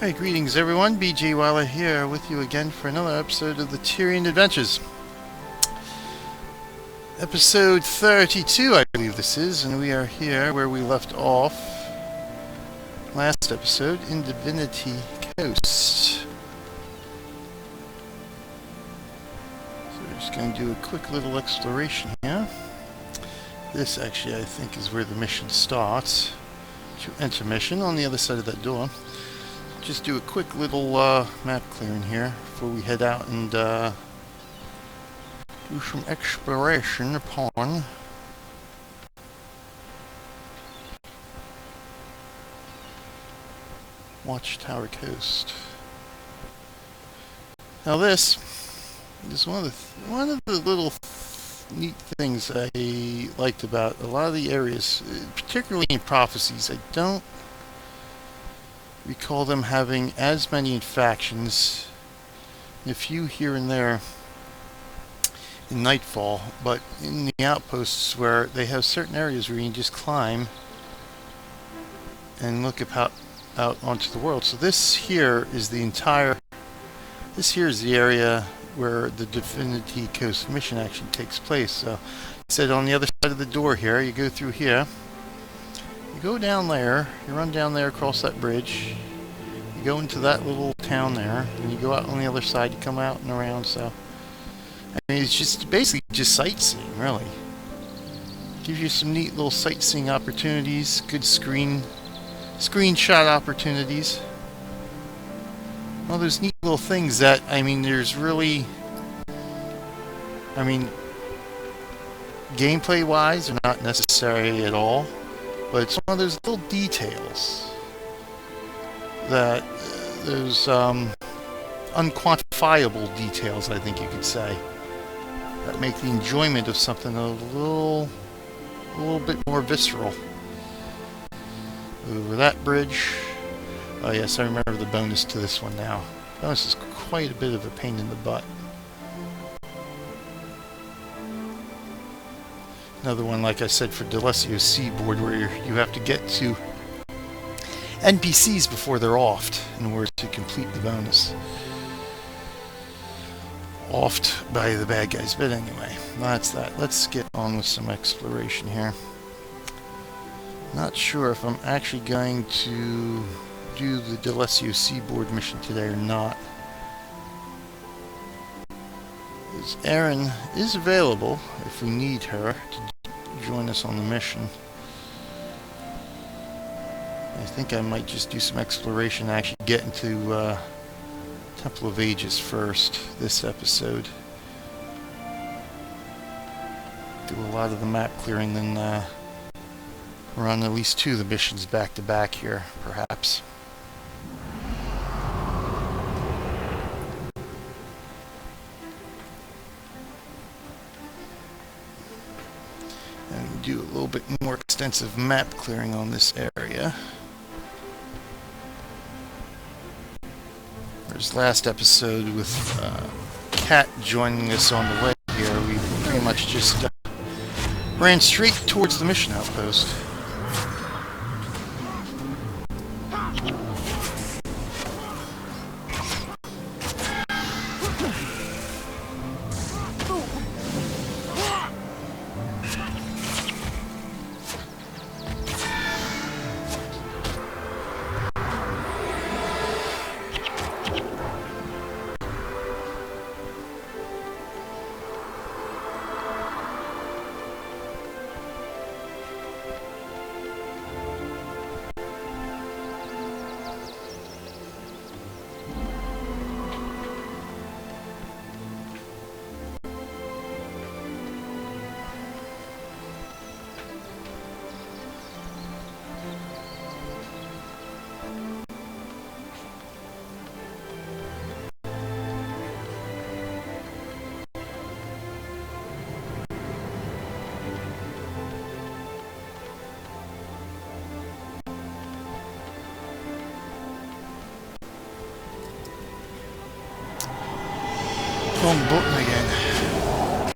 Hey, greetings everyone, BJ Wyler here with you again for another episode of the Tyrian Adventures. Episode 32, I believe this is, and we are here where we left off last episode in Divinity Coast. So we're just going to do a quick little exploration here. This actually I think is where the mission starts. To enter mission on the other side of that door. Just do a quick little map clearing here before we head out and do some exploration upon Watchtower Coast. Now this is one of the little neat things I liked about a lot of the areas, particularly in Prophecies. I don't recall them having as many factions, a few here and there in Nightfall, but in the outposts where they have certain areas where you can just climb and look out onto the world. So this here is the area where the Divinity Coast mission actually takes place. So it said on the other side of the door here, you go through here, you go down there, you run down there across that bridge, you go into that little town there, and you go out on the other side, you come out and around. So I mean, it's just basically just sightseeing, really. Gives you some neat little sightseeing opportunities, good screenshot opportunities. Well, there's neat little things that, I mean, there's really, I mean, gameplay-wise, they're not necessary at all, but it's one of those little details that, those unquantifiable details, I think you could say, that make the enjoyment of something a little bit more visceral. Over that bridge. Oh yes, I remember the bonus to this one now. Bonus is quite a bit of a pain in the butt. Another one, like I said, for Delesio Seaboard, where you have to get to NPCs before they're offed in order to complete the bonus. Offed by the bad guys, but anyway, that's that. Let's get on with some exploration here. Not sure if I'm actually going to do the Delesio Seaboard mission today or not. Because Erin is available if we need her to join us on the mission. I think I might just do some exploration, actually get into Temple of Ages first this episode. Do a lot of the map clearing, then run at least two of the missions back to back here, perhaps. And do a little bit more extensive map clearing on this area. Whereas last episode with Kat joining us on the way here, we pretty much just ran straight towards the mission outpost. Wrong button again.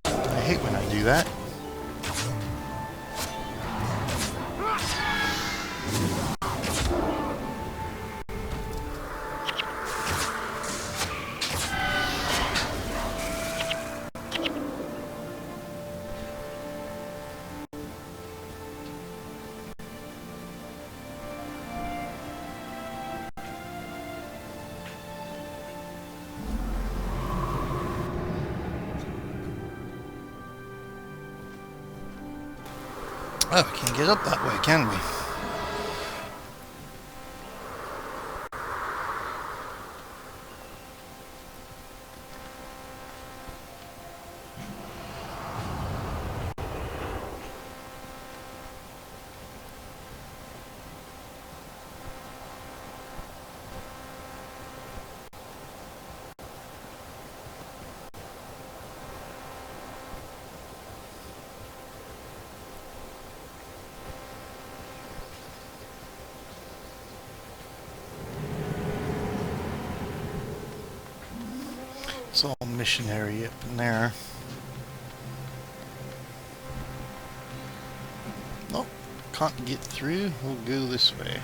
I hate when I do that. Oh, we can't get up that way, can we? It's all missionary up in there. Nope, can't get through. We'll go this way.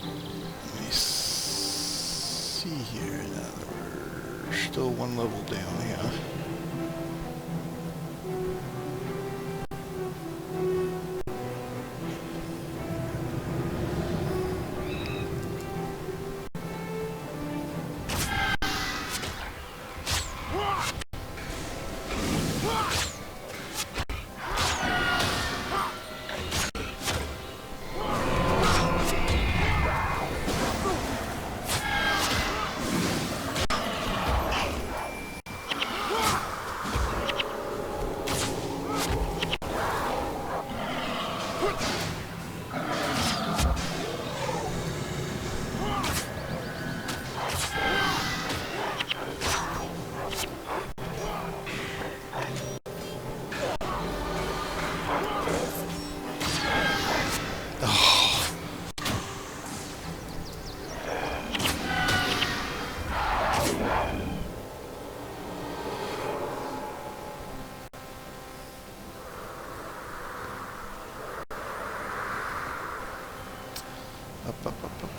Let me see here now. We're still one level down here.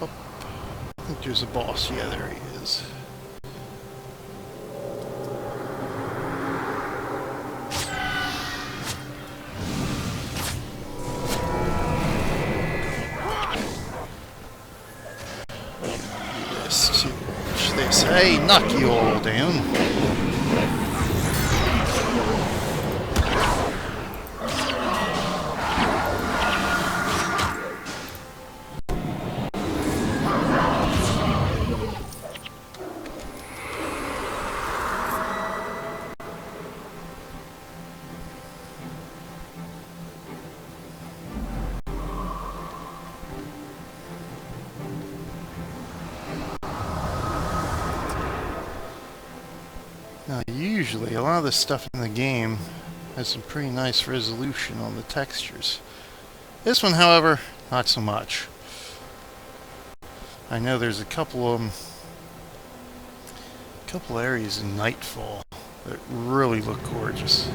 Up. I think there's a boss. Yeah, there he is. This, watch this. Hey, knock you all down. Now, usually, a lot of the stuff in the game has some pretty nice resolution on the textures. This one, however, not so much. I know there's a couple areas in Nightfall that really look gorgeous.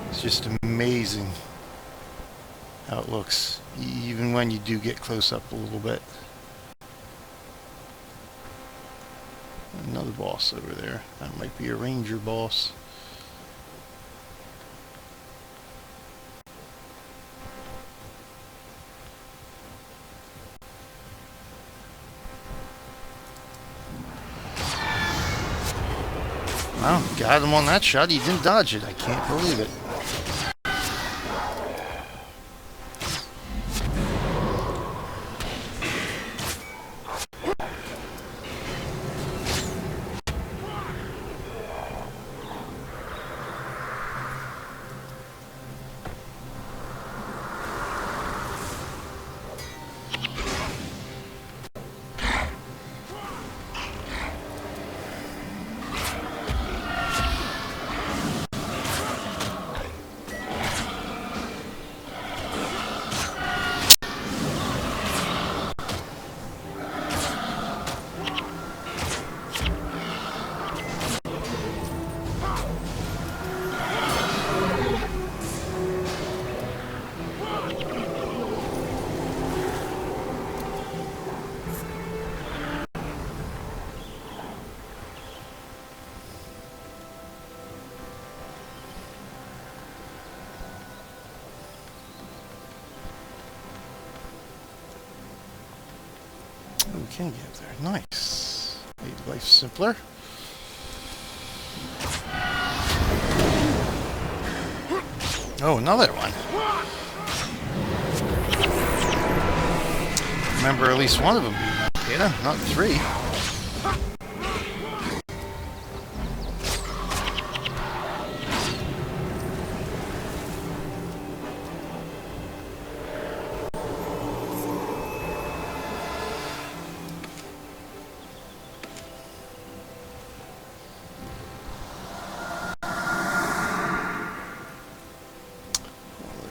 It's just amazing how it looks, even when you do get close up a little bit. Another boss over there. That might be a ranger boss. Well, got him on that shot. He didn't dodge it. I can't believe it. can get there. Nice. Made life simpler. Oh, another one. Remember at least one of them being up here, not three.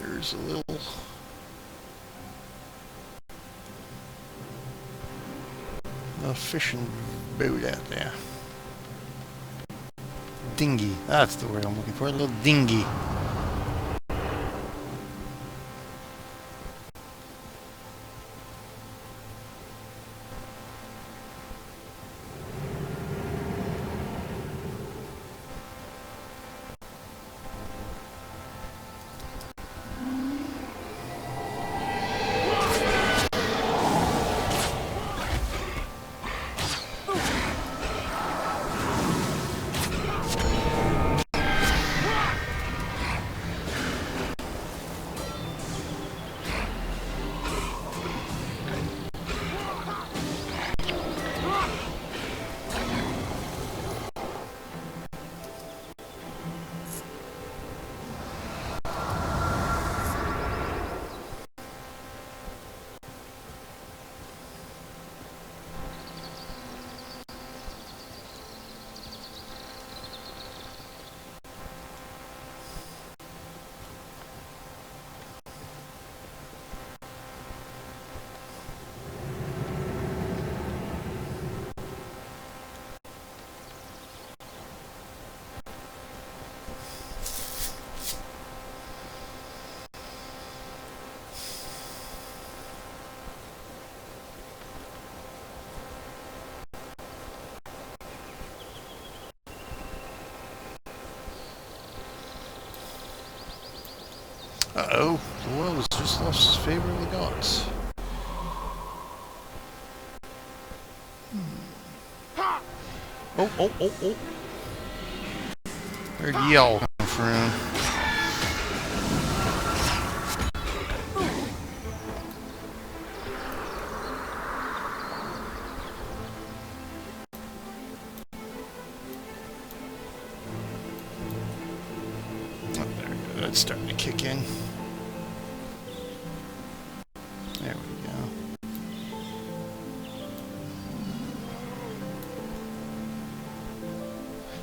There's a little fishing boat out there. Dinghy. That's the word I'm looking for. A little dinghy. Uh-oh, the world has just lost its favor of the gods. Oh, oh, oh, oh. Where'd yell come from? Oh, there we go. That's starting to kick in. There we go.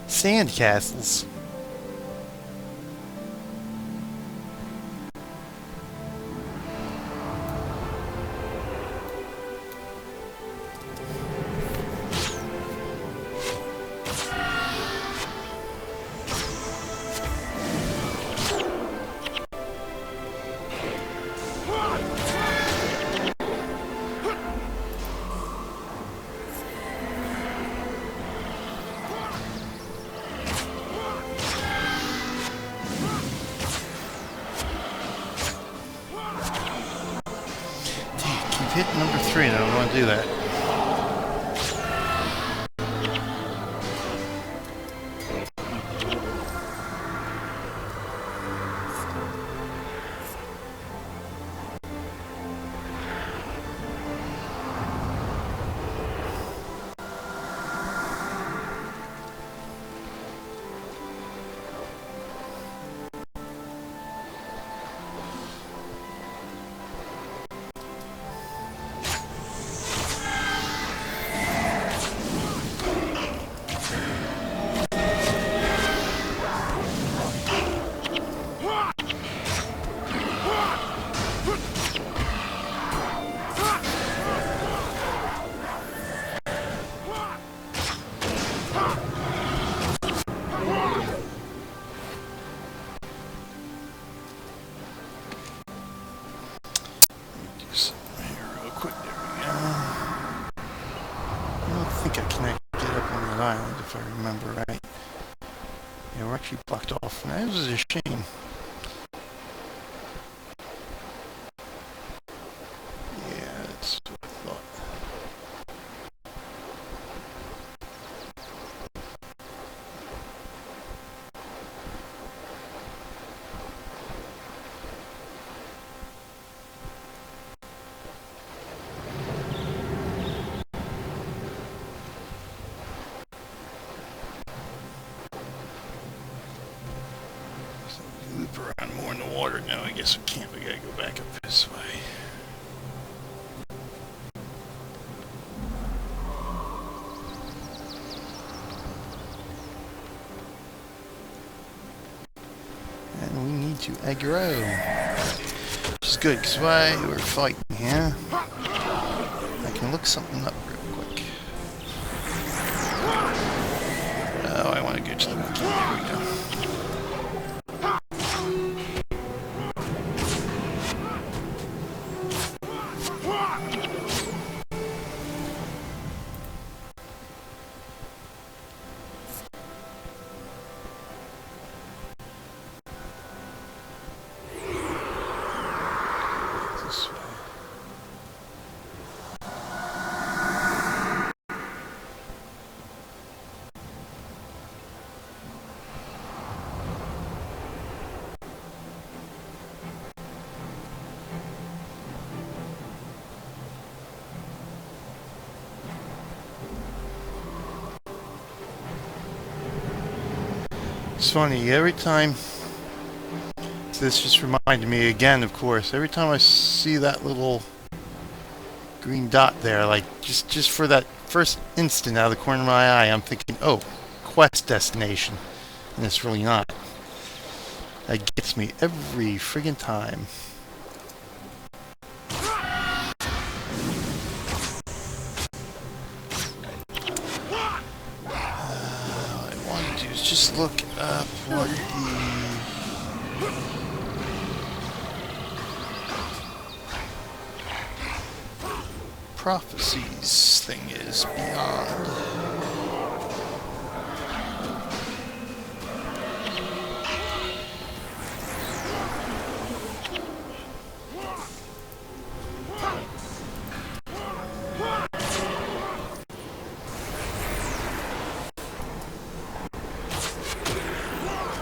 Sand castles. Hit number 3, and I don't want to do that. Island, if I remember right. Yeah, we're actually blocked off. Now, this is a shame. Yeah, that's what I thought. loop around more in the water now. I guess we can't. We gotta go back up this way. And we need to aggro. Which is good, because while we're fighting here, I can look something up real quick. Oh, I want to go to the wiki. There we go. It's funny, every time, this just reminded me again, of course, every time I see that little green dot there, like, just for that first instant out of the corner of my eye, I'm thinking, oh, quest destination, and it's really not. That gets me every friggin' time. Just look up what the prophecies thing is beyond.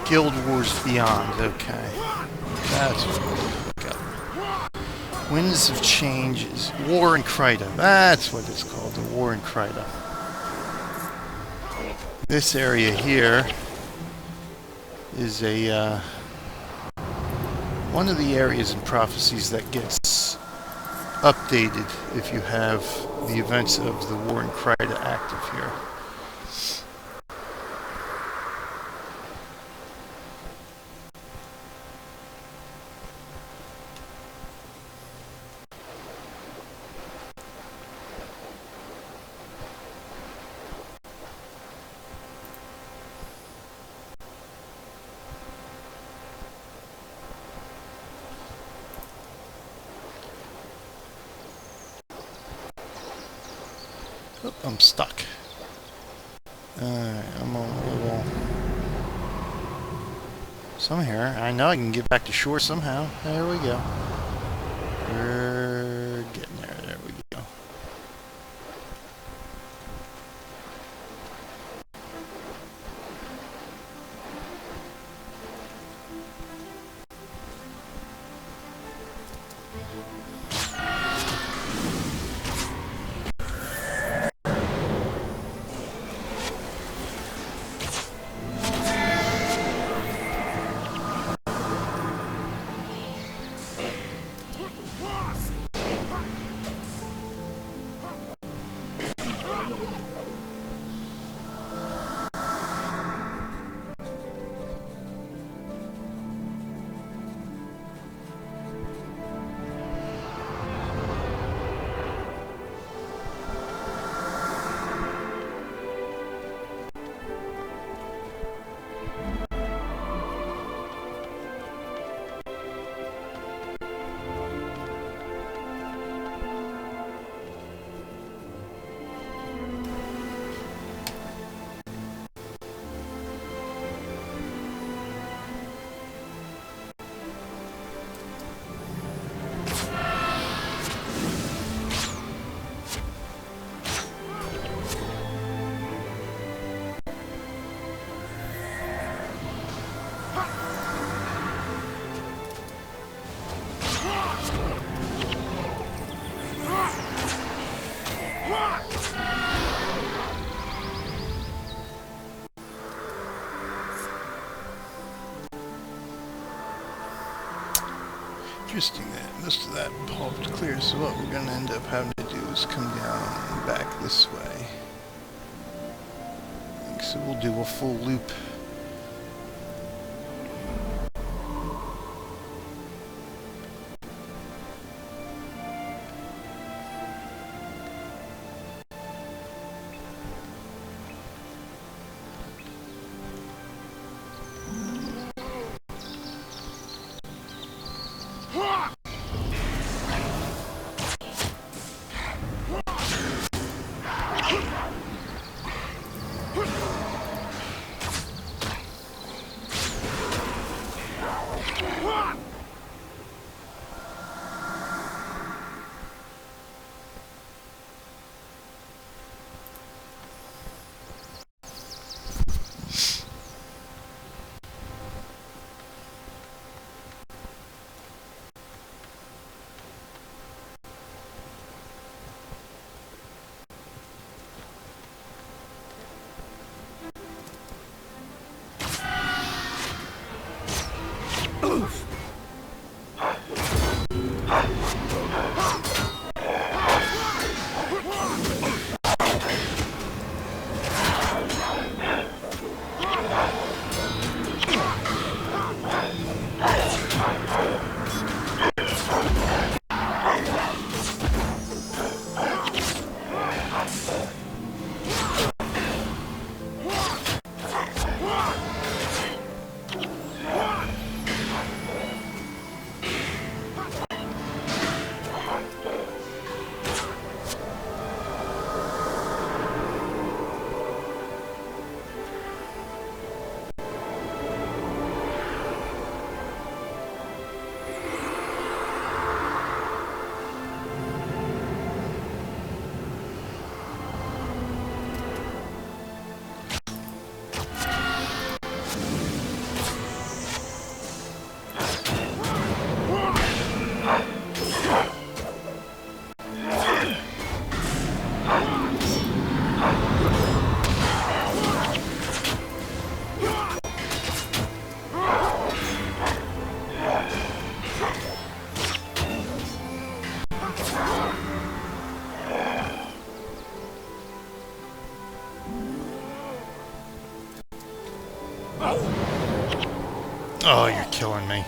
Guild Wars Beyond, okay. That's what we're going to look up. Winds of Changes. War in Kryta. That's what it's called, the War in Kryta. This area here is a one of the areas in Prophecies that gets updated if you have the events of the War in Kryta active here. Oh, I'm stuck. Alright, I'm on a little... Somewhere. I know I can get back to shore somehow. There we go. We're getting there. There we go. Interesting that most of that pulped clear, so what we're going to end up having to do is come down and back this way. So we'll do a full loop. Oh, you're killing me.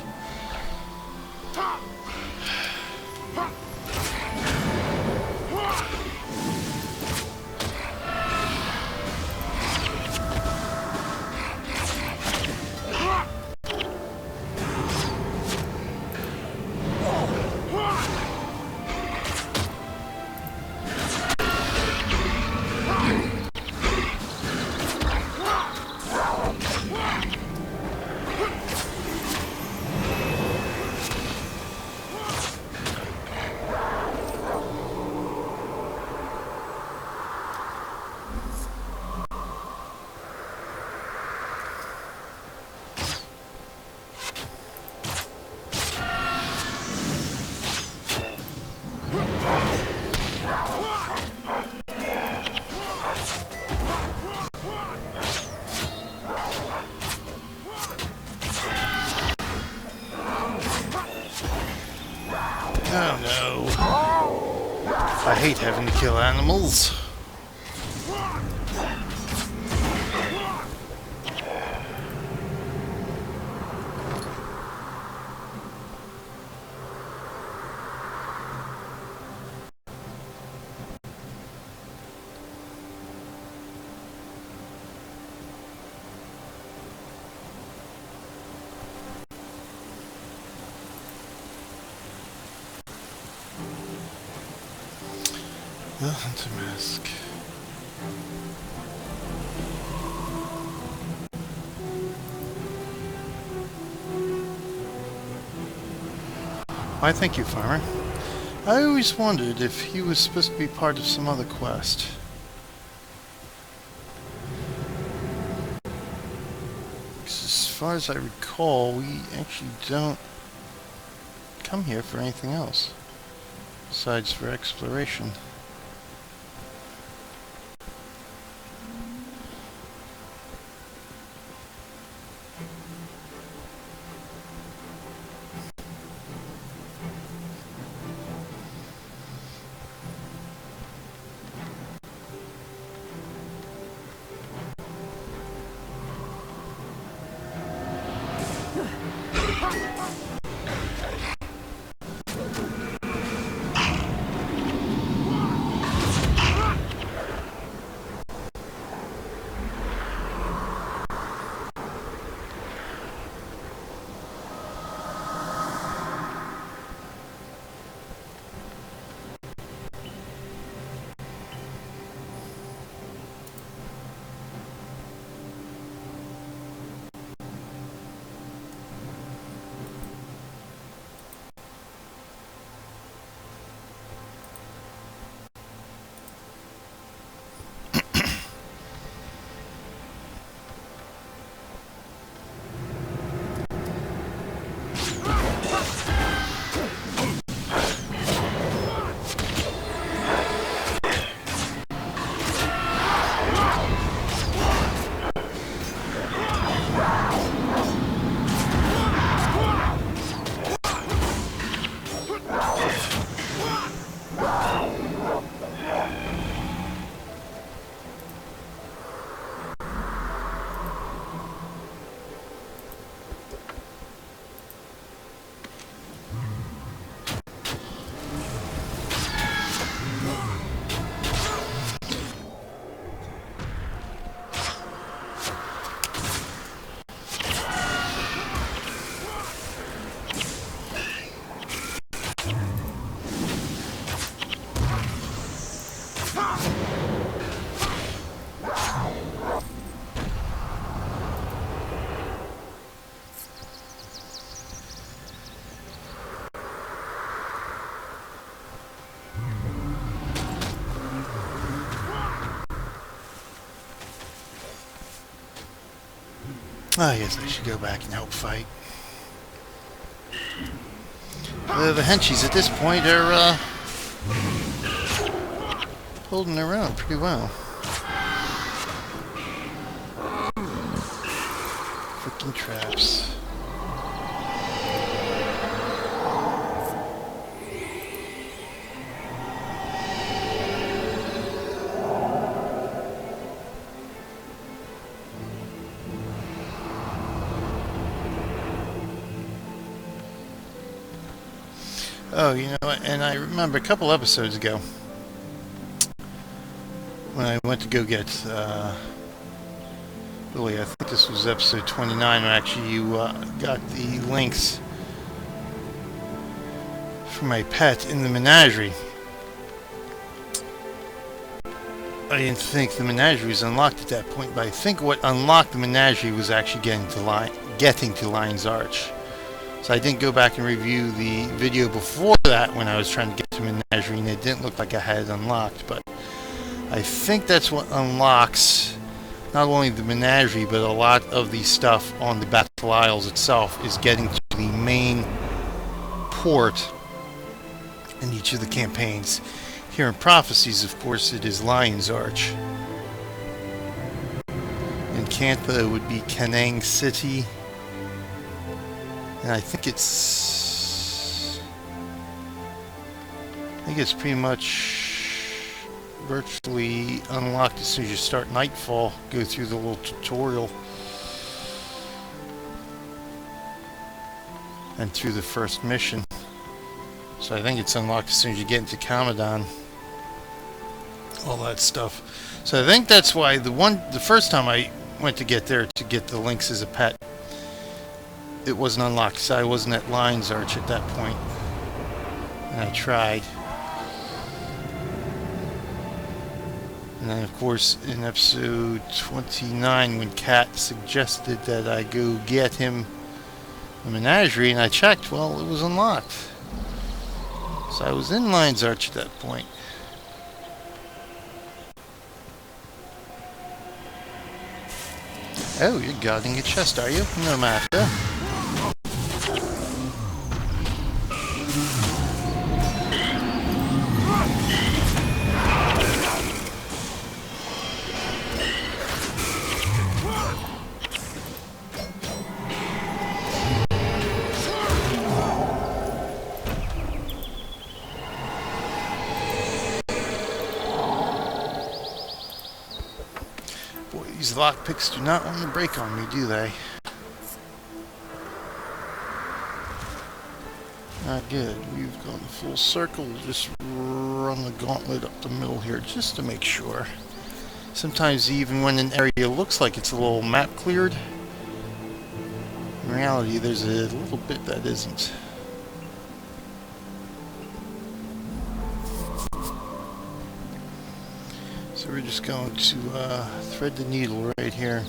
Oh no. I hate having to kill animals. The Hunter Mask. Why, thank you, Farmer. I always wondered if he was supposed to be part of some other quest. As far as I recall, we actually don't come here for anything else besides for exploration. I guess I should go back and help fight. The henchies at this point are holding their own pretty well. Freaking traps. Oh, you know what, and I remember a couple episodes ago when I went to go get, really, I think this was episode 29, when actually you got the links for my pet in the menagerie. I didn't think the menagerie was unlocked at that point, but I think what unlocked the menagerie was actually getting to Lion's Arch. So I didn't go back and review the video before that when I was trying to get to Menagerie, and it didn't look like I had it unlocked, but I think that's what unlocks not only the Menagerie, but a lot of the stuff on the Battle Isles itself is getting to the main port in each of the campaigns. Here in Prophecies, of course, it is Lion's Arch. In Cantha, it would be Canang City. And I think it's pretty much virtually unlocked as soon as you start Nightfall. Go through the little tutorial and through the first mission. So I think it's unlocked as soon as you get into Commandant. All that stuff. So I think that's why the first time I went to get there to get the Lynx as a pet, it wasn't unlocked, so I wasn't at Lion's Arch at that point. And I tried. And then, of course, in episode 29, when Kat suggested that I go get him a menagerie, and I checked, well, it was unlocked. So I was in Lion's Arch at that point. Oh, you're guarding a chest, are you? No matter. These lockpicks do not want to break on me, do they? Not good. We've gone full circle. Just run the gauntlet up the middle here just to make sure. Sometimes even when an area looks like it's a little map cleared, in reality there's a little bit that isn't. So we're just going to thread the needle right here.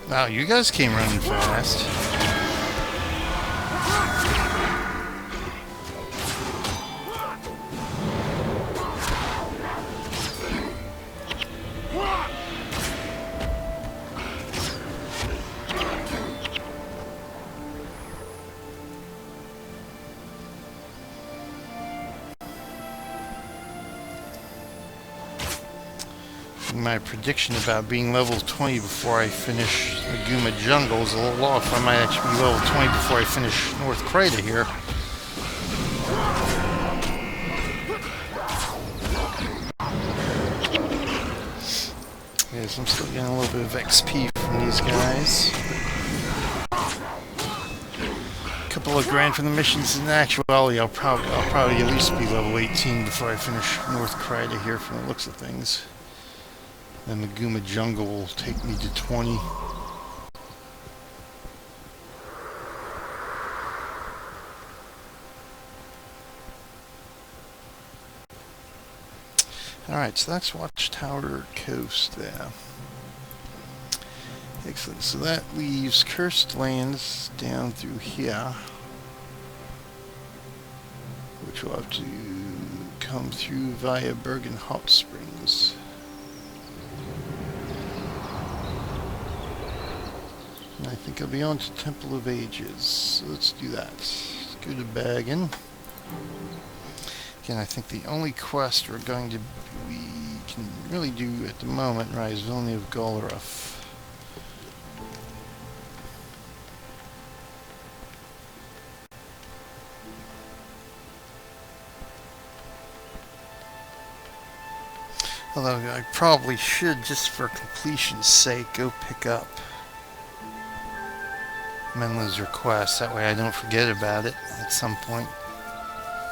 Wow, you guys came running fast. My prediction about being level 20 before I finish the Guma Jungle is a little off. I might actually be level 20 before I finish North Crater here. Yes, I'm still getting a little bit of XP from these guys. A couple of grand from the missions. In actuality, I'll probably at least be level 18 before I finish North Crater here from the looks of things. Then the Guma Jungle will take me to 20. Alright, so that's Watchtower Coast there. Excellent. So that leaves Cursed Lands down through here, which will have to come through via Bergen Hot Springs. And I think I'll be on to Temple of Ages. So let's do that. Let's go to Baggin. Again, I think the only quest we can really do at the moment, right, is Villainy of Goloroth. Although I probably should, just for completion's sake, go pick up Menlo's request. That way I don't forget about it at some point.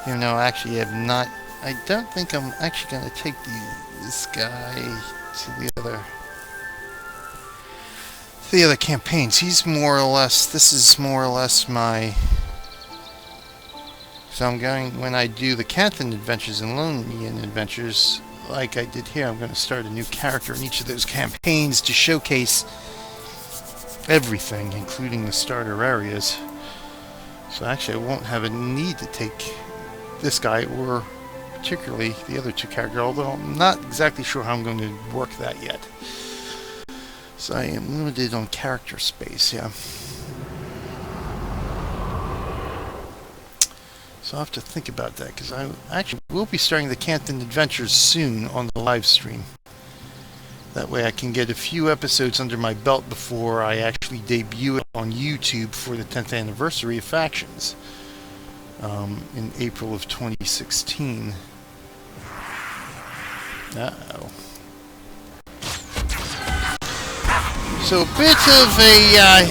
Even though actually I don't think I'm actually going to take this guy to the other campaigns. He's more or less, this is more or less my... So I'm going, when I do the Canthan Adventures and Lonian Adventures, like I did here, I'm going to start a new character in each of those campaigns to showcase everything, including the starter areas. So actually I won't have a need to take this guy, or particularly the other two characters, although I'm not exactly sure how I'm going to work that yet. So I am limited on character space, yeah. So I'll have to think about that, because I actually will be starting the Canthan Adventures soon on the live stream. That way I can get a few episodes under my belt before I actually debut it on YouTube for the 10th anniversary of Factions in April of 2016. Uh-oh. So a bit of a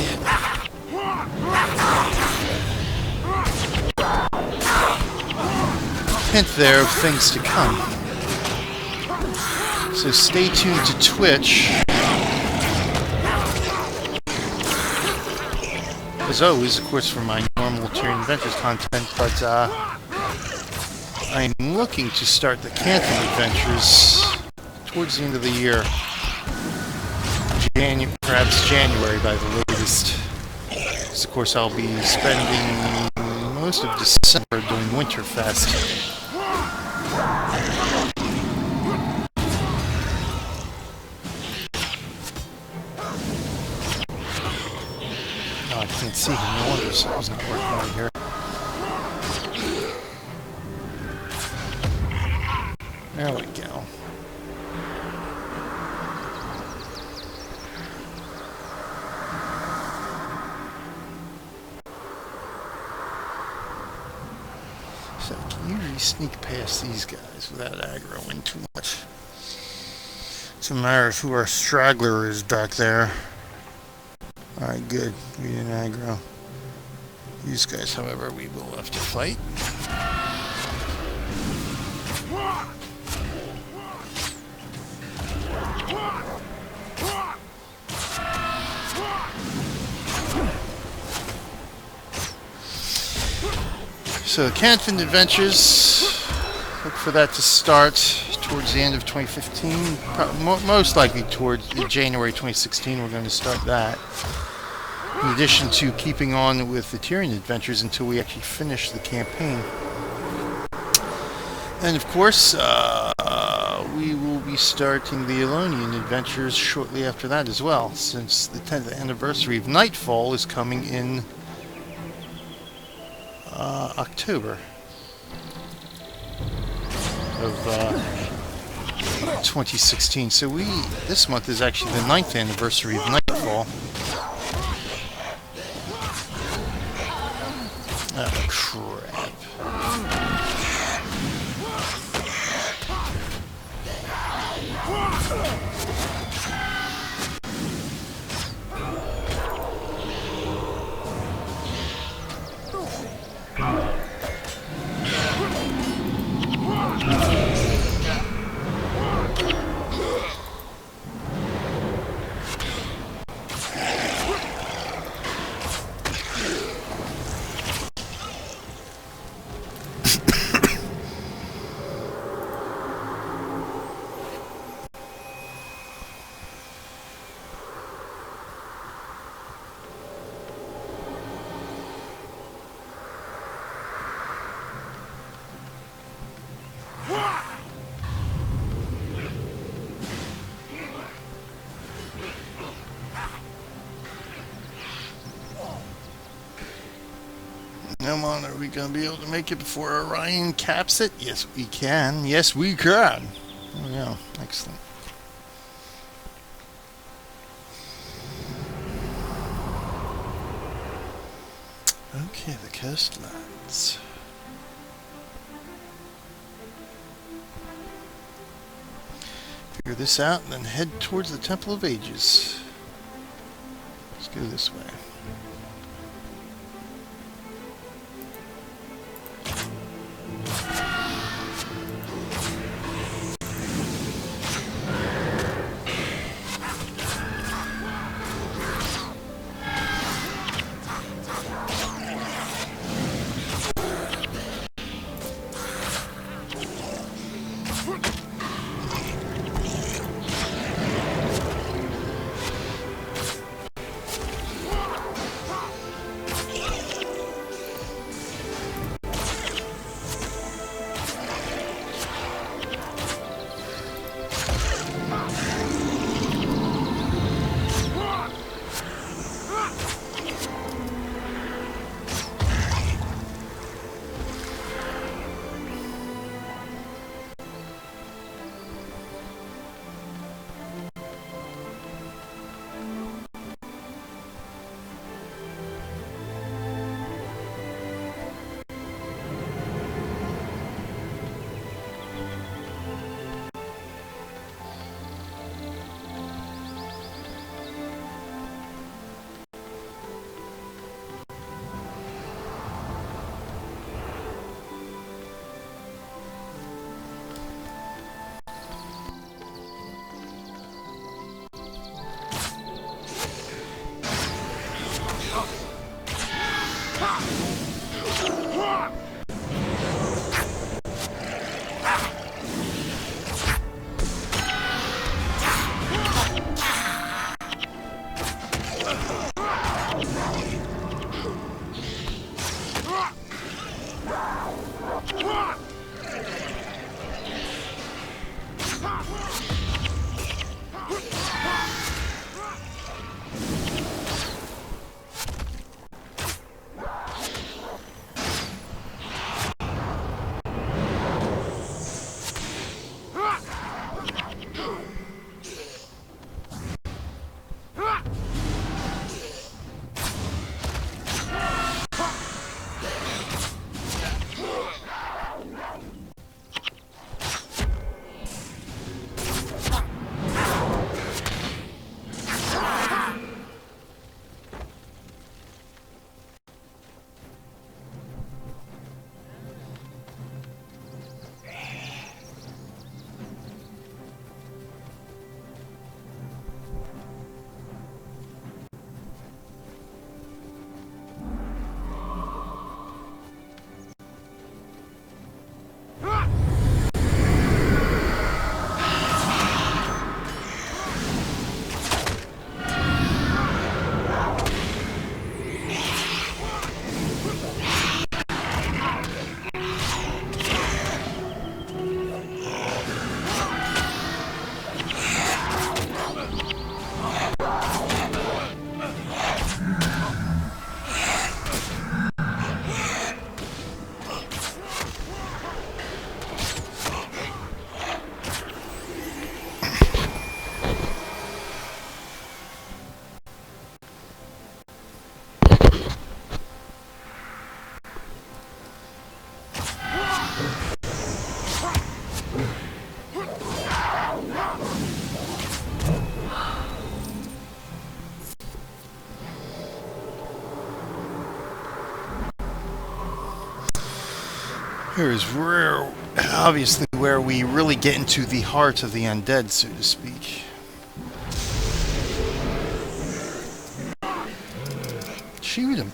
hint there of things to come. So stay tuned to Twitch. As always, of course, for my normal normal Tyrian Adventures content, but I'm looking to start the camping adventures towards the end of the year. Perhaps January by the latest. Because of course I'll be spending most of December doing Winterfest. Oh, I can't see him. No wonder something's not working right here. There we go. So I can usually sneak past these guys without aggroing too much. It's a matter of who our straggler is back there. Alright, good. We didn't aggro. These guys, however, we will have to fight. So, Canton Adventures, look for that to start towards the end of 2015. Most likely towards January 2016, we're going to start that. In addition to keeping on with the Tyrian Adventures until we actually finish the campaign. And of course, we will be starting the Elonian Adventures shortly after that as well, since the 10th anniversary of Nightfall is coming in October of 2016. So this month is actually the 9th anniversary of Nightfall. Oh, crap. Come on, are we going to be able to make it before Orion caps it? Yes, we can. Yes, we can. Oh, yeah. Excellent. Okay, the coastlines. Figure this out and then head towards the Temple of Ages. Let's go this way. Here is where, obviously, where we really get into the heart of the undead, so to speak. Shoot him.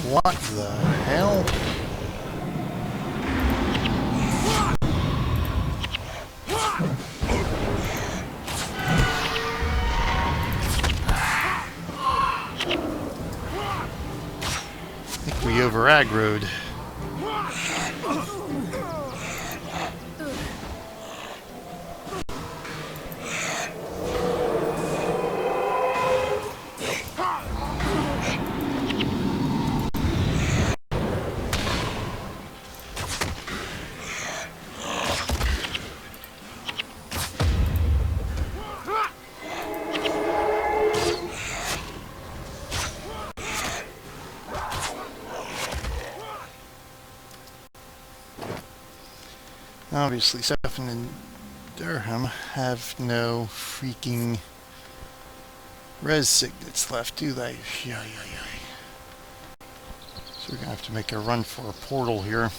What the hell? I think we over-aggroed. Obviously, Zafaren and Durham have no freaking res signets left, do they? So we're gonna have to make a run for a portal here.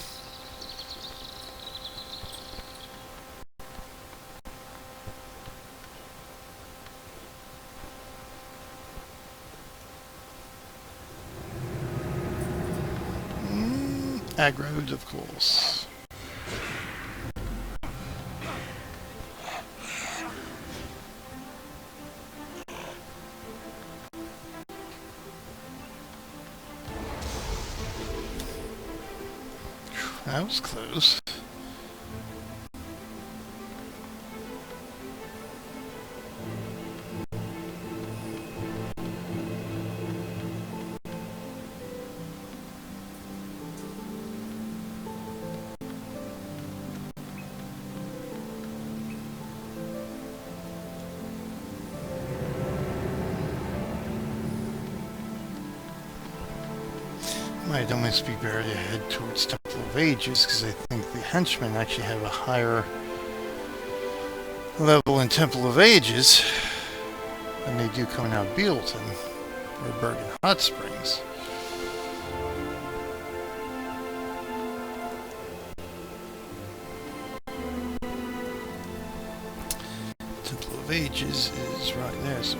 Aggroed, of course. That was close. Might almost be better to head towards Temple of Ages, because I think the henchmen actually have a higher level in Temple of Ages than they do coming out of Bealeton or Bergen Hot Springs. Temple of Ages is right there, so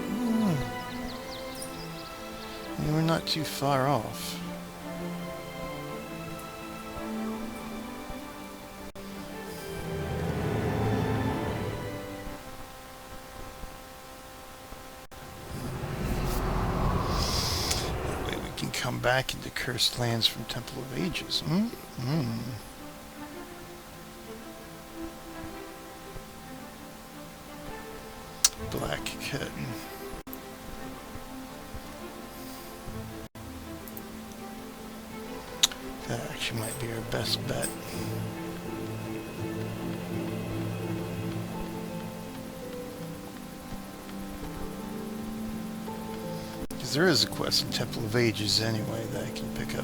we're not too far off. Come back into cursed lands from Temple of Ages. Black curtain. That actually might be our best bet. There is a quest in Temple of Ages anyway that I can pick up.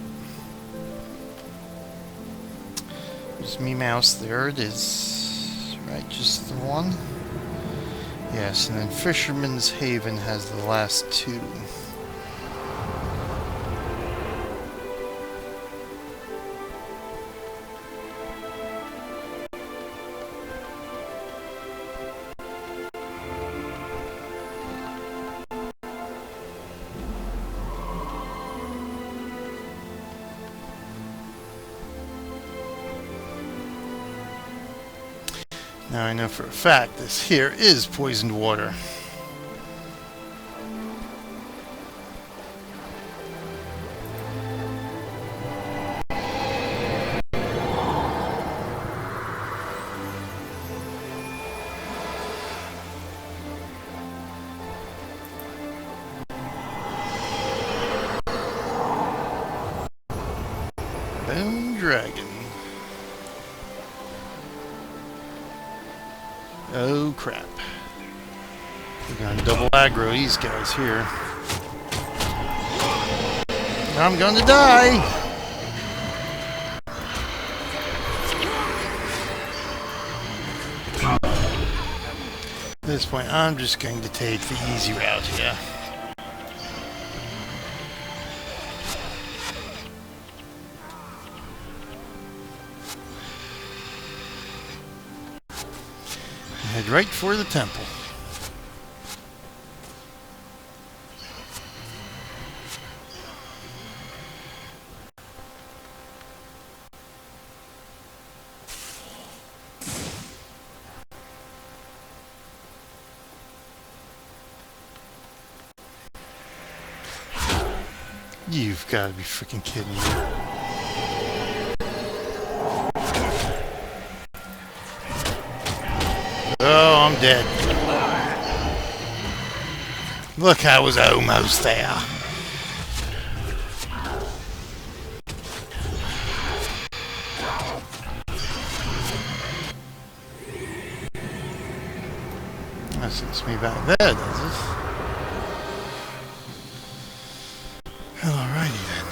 There's me mouse, there it is. Right, just the one. Yes, and then Fisherman's Haven has the last two. Now I know for a fact this here is poisoned water. Oh crap. We're gonna double aggro these guys here. I'm gonna die! At this point, I'm just going to take the easy route here. Head right for the temple. You've got to be freaking kidding me. Oh, I'm dead. Look, I was almost there. That sends me back there, does it? Alrighty then.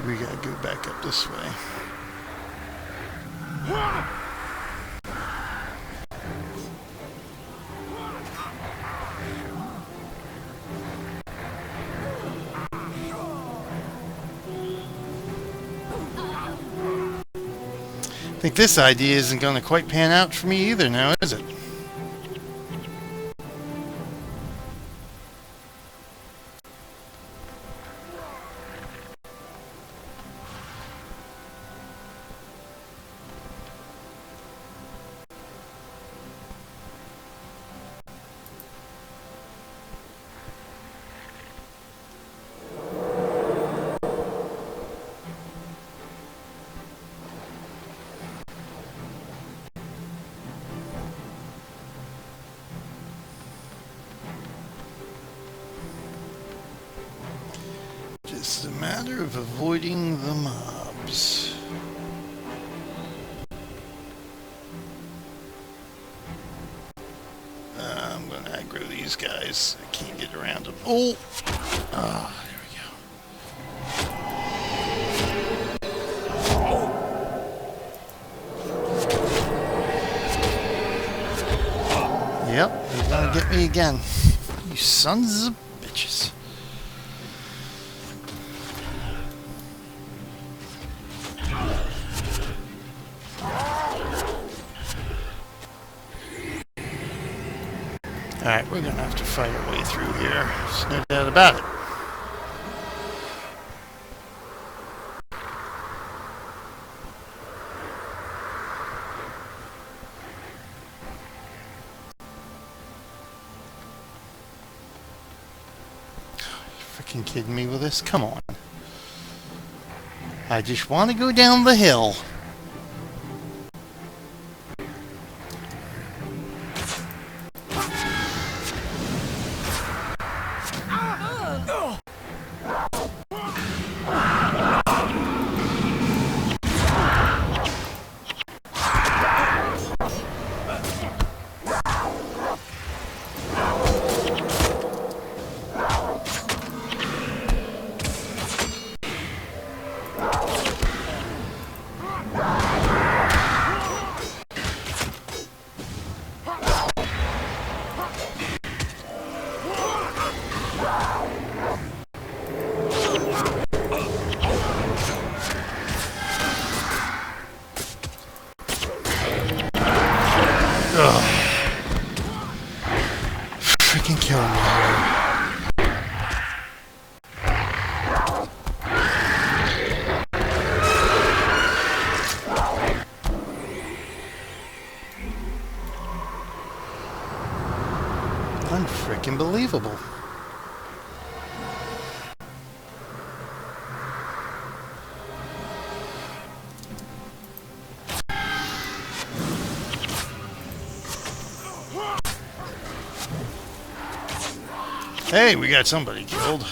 We gotta go back up this way. I think this idea isn't going to quite pan out for me either now, is it? It's a matter of avoiding the mobs. I'm going to aggro these guys. I can't get around them. Oh! Ah, there we go. Yep, they're going to get me again. You sons of bitches. Alright, we're going to have to fight our way through here. There's no doubt about it. You're freaking kidding me with this? Come on. I just want to go down the hill. Freaking kill me. Unfreaking believable. Hey, we got somebody killed.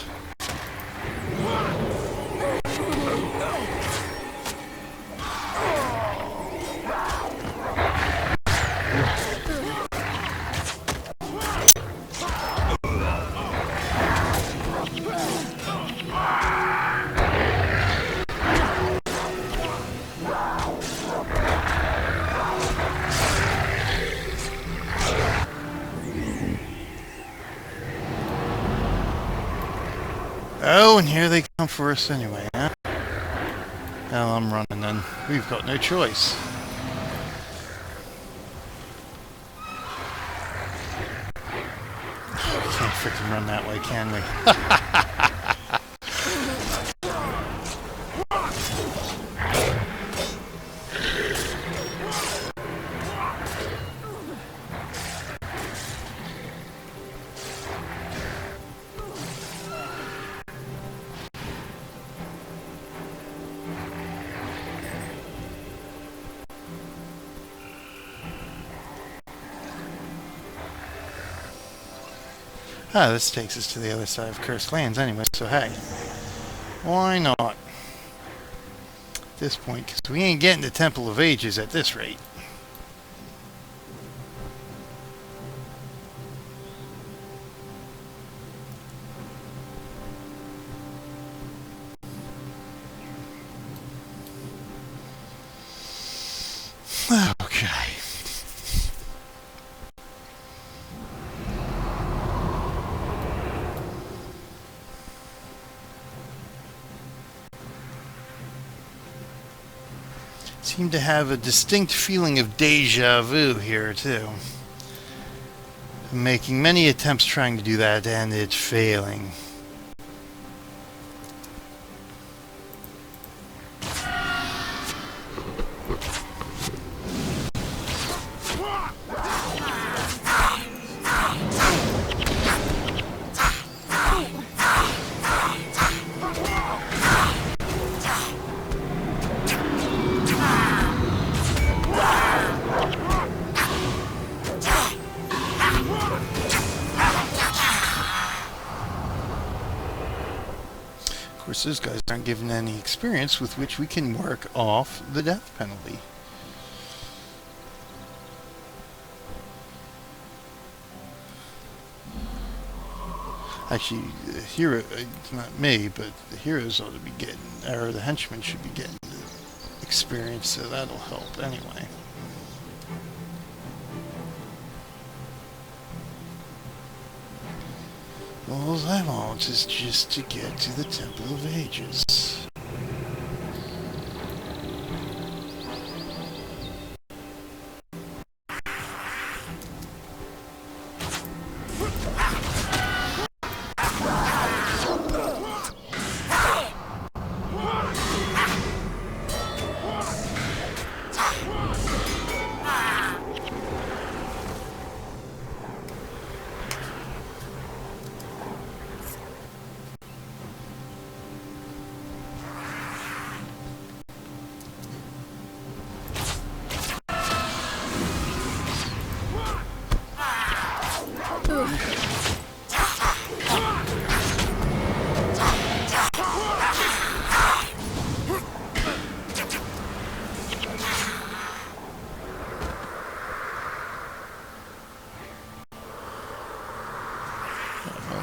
and here they come for us anyway, huh? Well, I'm running then. We've got no choice. We can't freaking run that way, can we? Ah, this takes us to the other side of Cursed Lands anyway, so hey. Why not? At this point, because we ain't getting the Temple of Ages at this rate. Okay. Seem to have a distinct feeling of deja vu here, too. I'm making many attempts trying to do that, and it's failing. Of course, those guys aren't given any experience with which we can work off the death penalty. Actually, the hero, it's not me, but the heroes ought to be getting, or the henchmen should be getting the experience, so that'll help anyway. All I want is just to get to the Temple of Ages.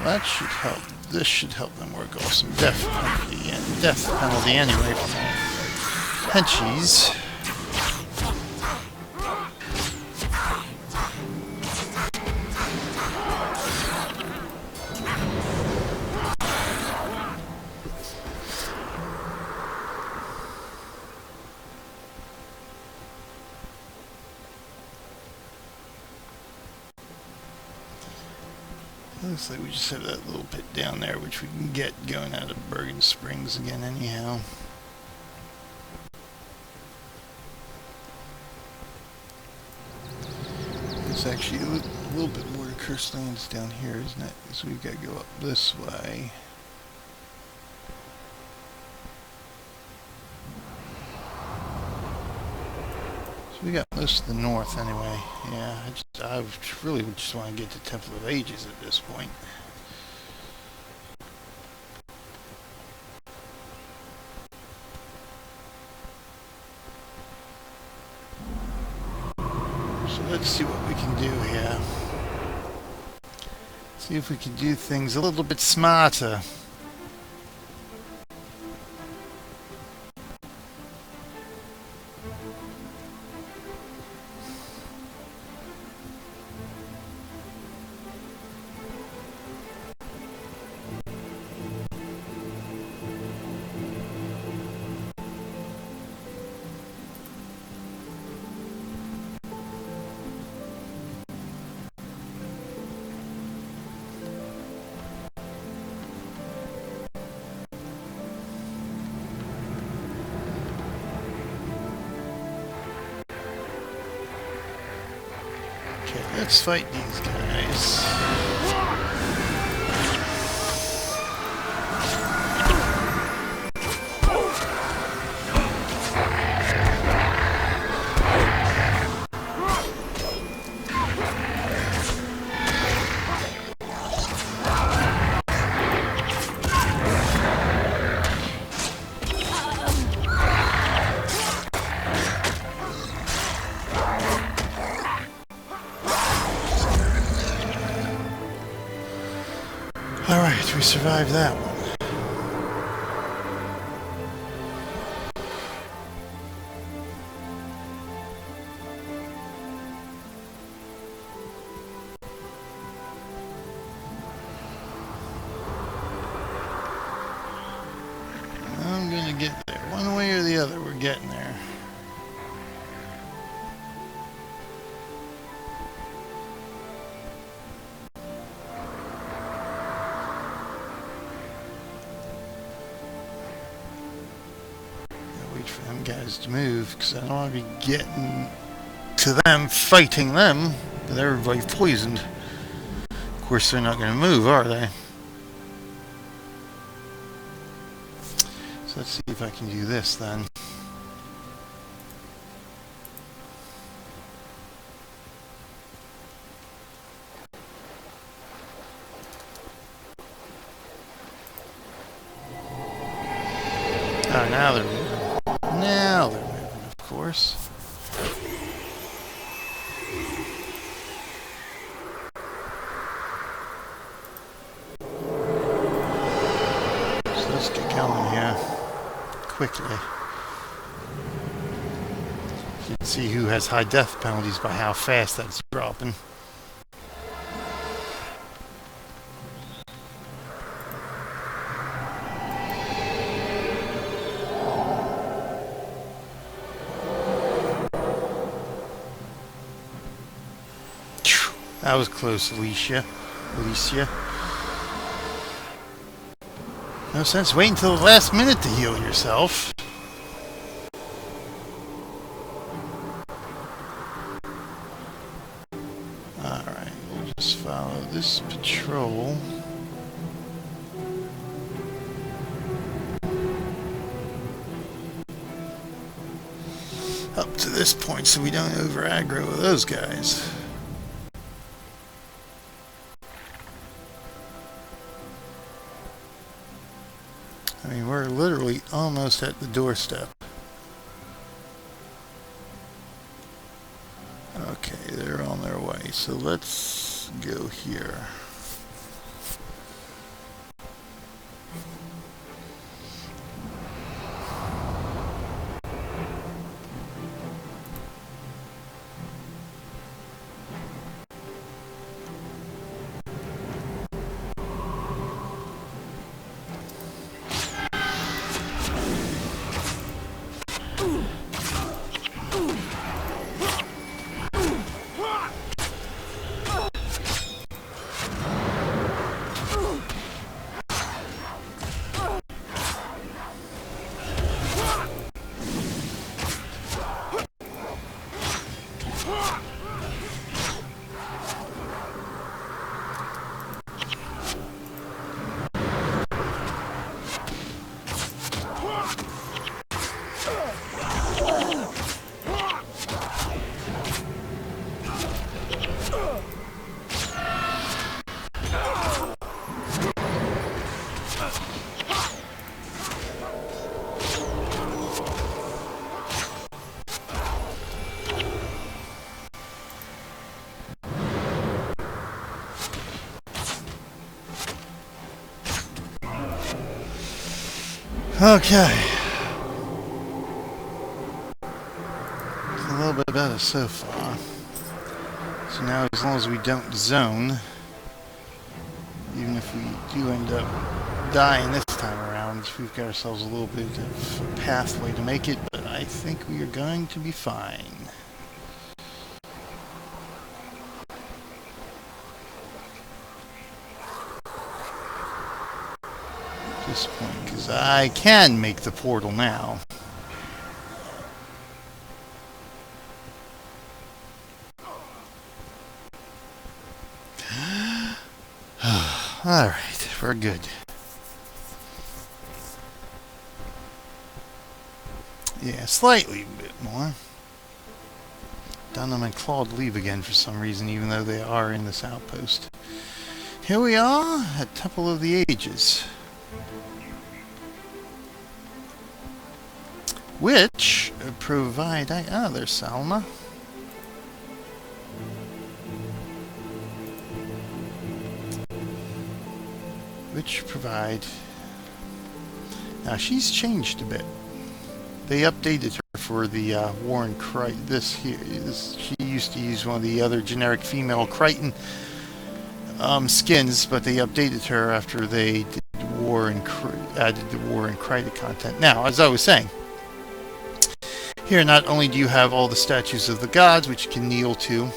That should help. This should help them work off some death penalty anyway from henchies. Looks like we just have that little pit down there, which we can get going out of Bergen Springs again anyhow. There's actually a little bit more to Cursed Lands down here, isn't it? So we've got to go up this way. We got most of the north anyway. Yeah, I really just want to get to Temple of Ages at this point. So let's see what we can do here. See if we can do things a little bit smarter. Okay, let's fight these guys. Alright, we survived that one. I'm gonna get there. One way or the other, we're getting there. Wait for them guys to move, because I don't want to be getting to them, fighting them, but everybody's poisoned. Of course, they're not going to move, are they? So let's see if I can do this then. Oh, now they're moving. Now they're moving, of course. So let's get going here quickly. You can see who has high death penalties by how fast that's dropping. That was close, Alicia. No sense waiting until the last minute to heal yourself. Alright, we'll just follow this patrol. Up to this point so we don't over aggro with those guys. I mean, we're literally almost at the doorstep. Okay, they're on their way. So let's go here. Okay. It's a little bit better so far. So now as long as we don't zone, even if we do end up dying this time around, we've got ourselves a little bit of a pathway to make it, but I think we are going to be fine. At this point, because I can make the portal now. Alright, we're good. Yeah, slightly a bit more. Dunham and Claude leave again for some reason, even though they are in this outpost. Here we are at Temple of the Ages, which provide... there's Salma. Which provide... Now, she's changed a bit. They updated her for the War in Crichton. She used to use one of the other generic female Crichton skins, but they updated her after they did added the War in Crichton content. Now, as I was saying, here not only do you have all the statues of the gods, which you can kneel to,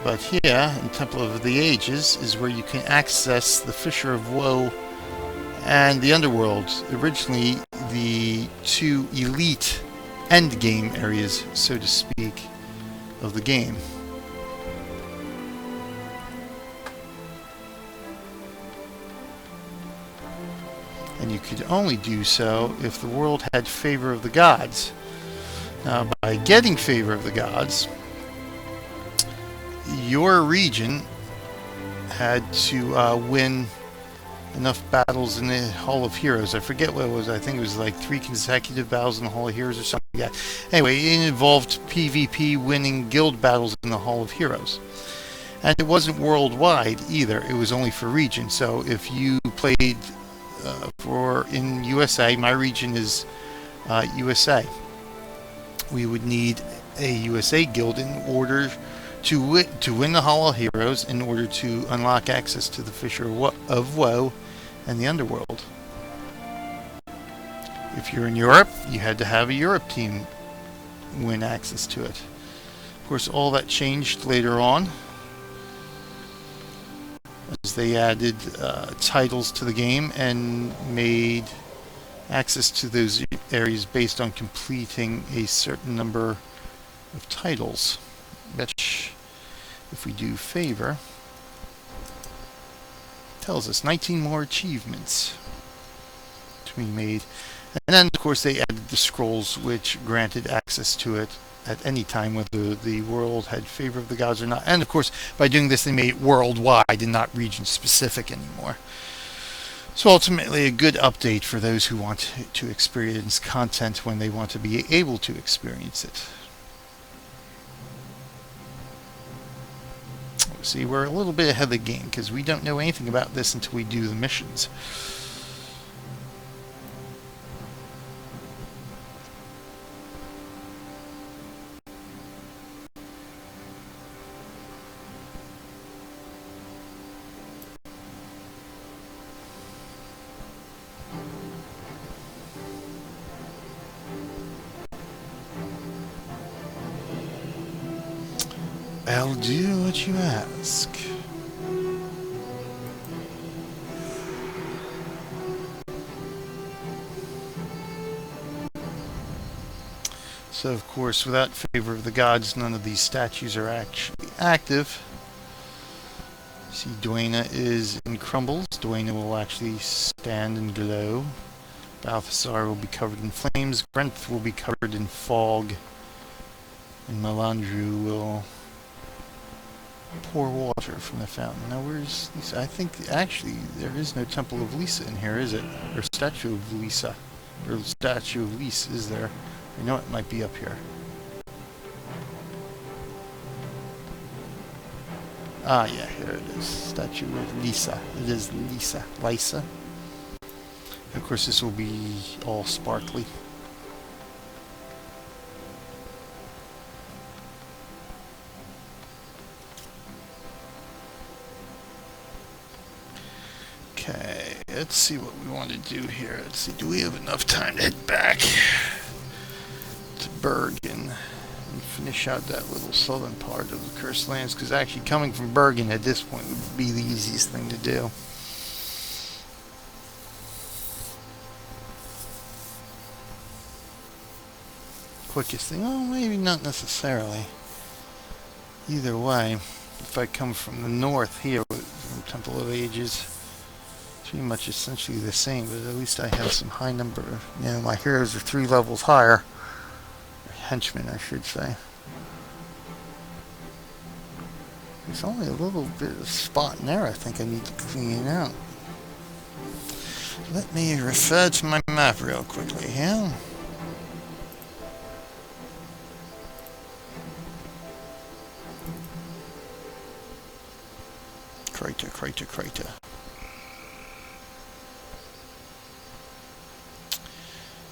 but here, in Temple of the Ages, is where you can access the Fissure of Woe and the Underworld. Originally, the two elite endgame areas, so to speak, of the game. And you could only do so if the world had favor of the gods. Now, by getting favor of the gods, your region had to win enough battles in the Hall of Heroes. I forget what it was. I think it was like 3 consecutive battles in the Hall of Heroes or something like that. Anyway, it involved PvP winning guild battles in the Hall of Heroes. And it wasn't worldwide either. It was only for region. So if you played in USA, my region is USA. We would need a USA guild in order to win the Hall of Heroes, in order to unlock access to the Fissure of Woe and the Underworld. If you're in Europe, you had to have a Europe team win access to it. Of course, all that changed later on, as they added titles to the game and made access to those areas based on completing a certain number of titles. Which, if we do favor, tells us 19 more achievements to be made. And then, of course, they added the scrolls, which granted access to it at any time, whether the world had favor of the gods or not. And, of course, by doing this, they made it worldwide and not region-specific anymore. So, ultimately, a good update for those who want to experience content when they want to be able to experience it. See, we're a little bit ahead of the game because we don't know anything about this until we do the missions. I'll do what you ask. So, of course, without favor of the gods, none of these statues are actually active. See, Duena is in crumbles. Duena will actually stand and glow. Balthasar will be covered in flames. Grenth will be covered in fog. And Melandru will pour water from the fountain. Now, where's Lisa? I think actually there is no Temple of Lisa in here, is it? Or Statue of Lisa. Or Statue of Lisa, is there? I know it might be up here. Ah, yeah, here it is. Statue of Lisa. It is Lisa. Lysa. Of course, this will be all sparkly. Okay, let's see what we want to do here. Let's see, do we have enough time to head back to Bergen and finish out that little southern part of the Cursed Lands? Because actually coming from Bergen at this point would be the easiest thing to do. Quickest thing? Oh, maybe not necessarily. Either way, if I come from the north here from Temple of Ages, pretty much essentially the same, but at least I have some high number. You know, my heroes are 3 levels higher. Or henchmen, I should say. There's only a little bit of spot in there I think I need to clean out. Let me refer to my map real quickly here. Crater.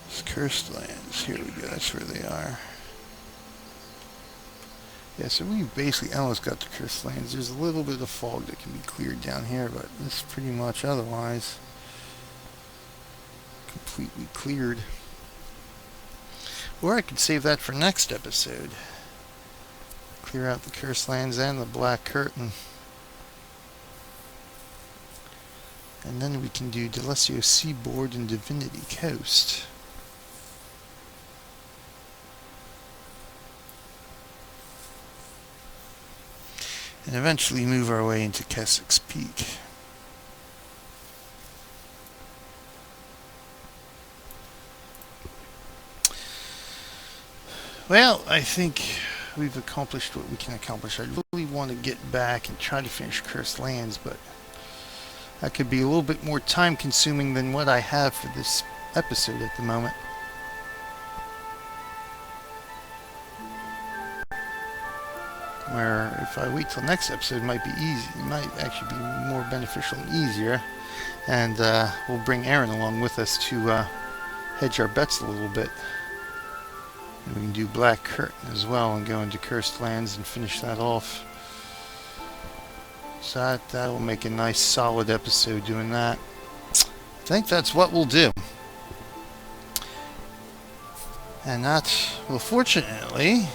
It's cursed lands. Here we go. That's where they are. Yeah, so we basically almost got the cursed lands. There's a little bit of fog that can be cleared down here, but it's pretty much otherwise completely cleared. Or I could save that for next episode. Clear out the cursed lands and the black curtain. And then we can do Delesio Seaboard and Divinity Coast. And eventually move our way into Keswick's Peak. Well, I think we've accomplished what we can accomplish. I really want to get back and try to finish Cursed Lands, but that could be a little bit more time consuming than what I have for this episode at the moment. Where if I wait till next episode, it might be easy. It might actually be more beneficial and easier. And we'll bring Aaron along with us to hedge our bets a little bit. And we can do Black Curtain as well and go into Cursed Lands and finish that off. So that will make a nice solid episode doing that. I think that's what we'll do. And that, well, fortunately,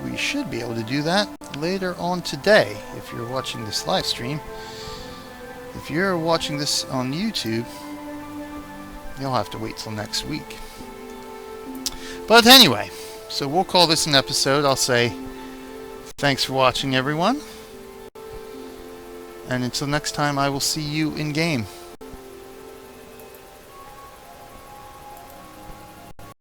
we should be able to do that later on today if you're watching this live stream. If you're watching this on YouTube, you'll have to wait till next week. But anyway, so we'll call this an episode. I'll say thanks for watching, everyone. And until next time, I will see you in game.